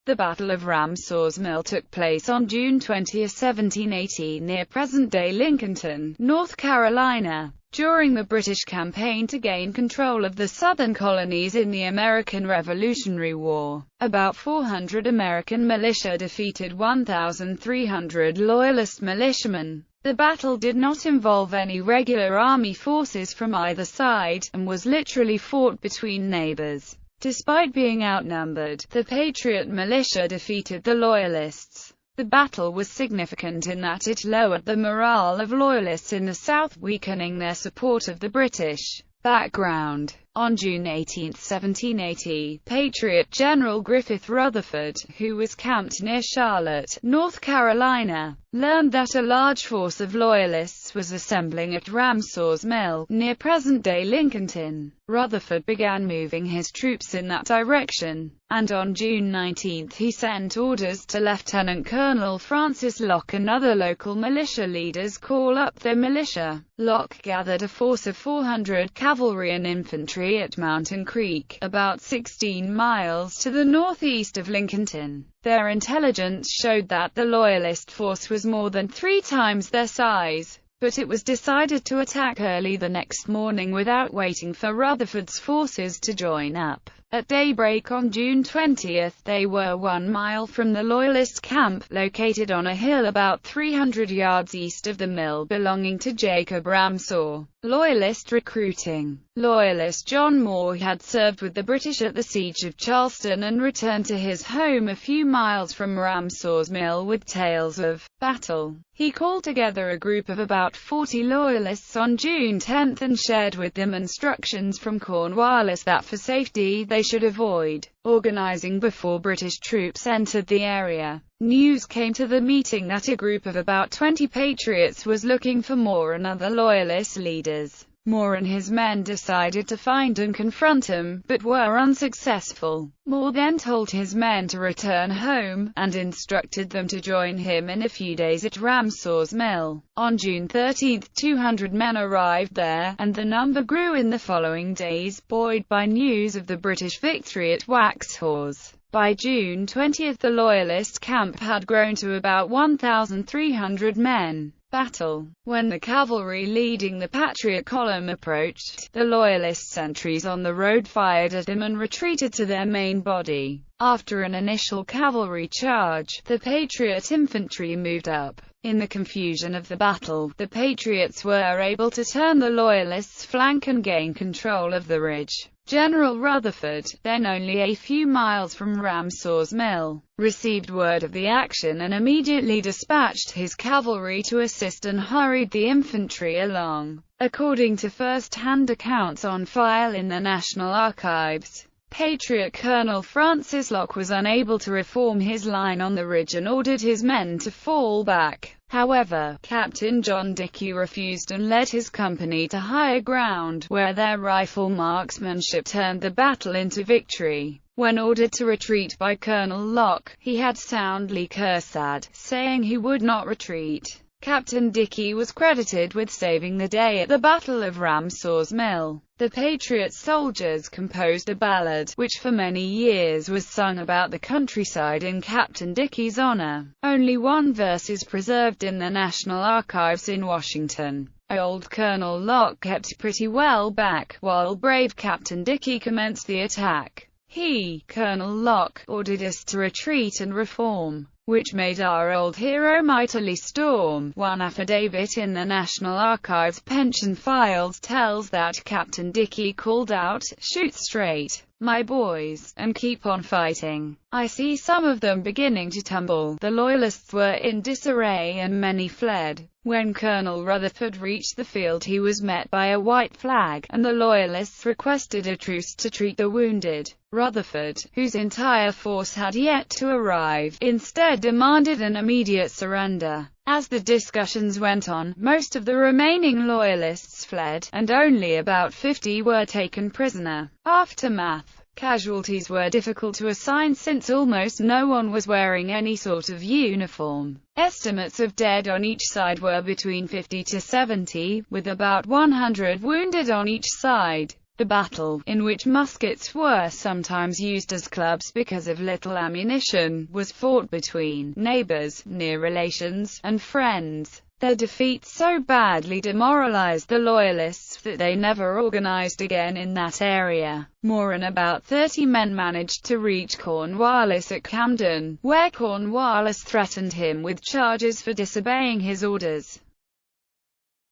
The Battle of Ramsour's Mill took place on June 20, 1780, near present-day Lincolnton, North Carolina. During the British campaign to gain control of the southern colonies in the American Revolutionary War, about 400 American militia defeated 1,300 Loyalist militiamen. The battle did not involve any regular army forces from either side, and was literally fought between neighbors. Despite being outnumbered, the Patriot militia defeated the Loyalists. The battle was significant in that it lowered the morale of Loyalists in the South, weakening their support of the British. Background: on June 18, 1780, Patriot General Griffith Rutherford, who was camped near Charlotte, North Carolina, learned that a large force of Loyalists was assembling at Ramsour's Mill, near present-day Lincolnton. Rutherford began moving his troops in that direction, and on June 19 he sent orders to Lieutenant Colonel Francis Locke and other local militia leaders call up their militia. Locke gathered a force of 400 cavalry and infantry at Mountain Creek, about 16 miles to the northeast of Lincolnton. Their intelligence showed that the Loyalist force was more than 3 times their size, but it was decided to attack early the next morning without waiting for Rutherford's forces to join up. At daybreak on June 20, they were 1 mile from the Loyalist camp, located on a hill about 300 yards east of the mill belonging to Jacob Ramsour. Loyalist recruiting. Loyalist John Moore had served with the British at the Siege of Charleston and returned to his home a few miles from Ramsour's Mill with tales of battle. He called together a group of about 40 Loyalists on June 10 and shared with them instructions from Cornwallis that for safety they should avoid organizing before British troops entered the area. News came to the meeting that a group of about 20 Patriots was looking for Moore and other Loyalist leaders. Moore and his men decided to find and confront him, but were unsuccessful. Moore then told his men to return home, and instructed them to join him in a few days at Ramsour's Mill. On June 13, 200 men arrived there, and the number grew in the following days, buoyed by news of the British victory at Waxhaws. By June 20, the Loyalist camp had grown to about 1,300 men. Battle. When the cavalry leading the Patriot column approached, the Loyalist sentries on the road fired at them and retreated to their main body. After an initial cavalry charge, the Patriot infantry moved up. In the confusion of the battle, the Patriots were able to turn the Loyalists' flank and gain control of the ridge. General Rutherford, then only a few miles from Ramsour's Mill, received word of the action and immediately dispatched his cavalry to assist and hurried the infantry along. According to first-hand accounts on file in the National Archives, Patriot Colonel Francis Locke was unable to reform his line on the ridge and ordered his men to fall back. However, Captain John Dickey refused and led his company to higher ground, where their rifle marksmanship turned the battle into victory. When ordered to retreat by Colonel Locke, he had soundly cursed, saying he would not retreat. Captain Dickey was credited with saving the day at the Battle of Ramsour's Mill. The Patriot soldiers composed a ballad, which for many years was sung about the countryside in Captain Dickey's honor. Only one verse is preserved in the National Archives in Washington. Old Colonel Locke kept pretty well back, while brave Captain Dickey commenced the attack. He, Colonel Locke, ordered us to retreat and reform, which made our old hero mightily storm. One affidavit in the National Archives pension files tells that Captain Dickey called out, "Shoot straight, my boys, and keep on fighting. I see some of them beginning to tumble." The Loyalists were in disarray and many fled. When Colonel Rutherford reached the field he was met by a white flag, and the Loyalists requested a truce to treat the wounded. Rutherford, whose entire force had yet to arrive, instead demanded an immediate surrender. As the discussions went on, most of the remaining Loyalists fled, and only about 50 were taken prisoner. Aftermath. Casualties were difficult to assign since almost no one was wearing any sort of uniform. Estimates of dead on each side were between 50 to 70, with about 100 wounded on each side. The battle, in which muskets were sometimes used as clubs because of little ammunition, was fought between neighbors, near relations, and friends. Their defeat so badly demoralized the Loyalists that they never organized again in that area. Moore and about 30 men managed to reach Cornwallis at Camden, where Cornwallis threatened him with charges for disobeying his orders.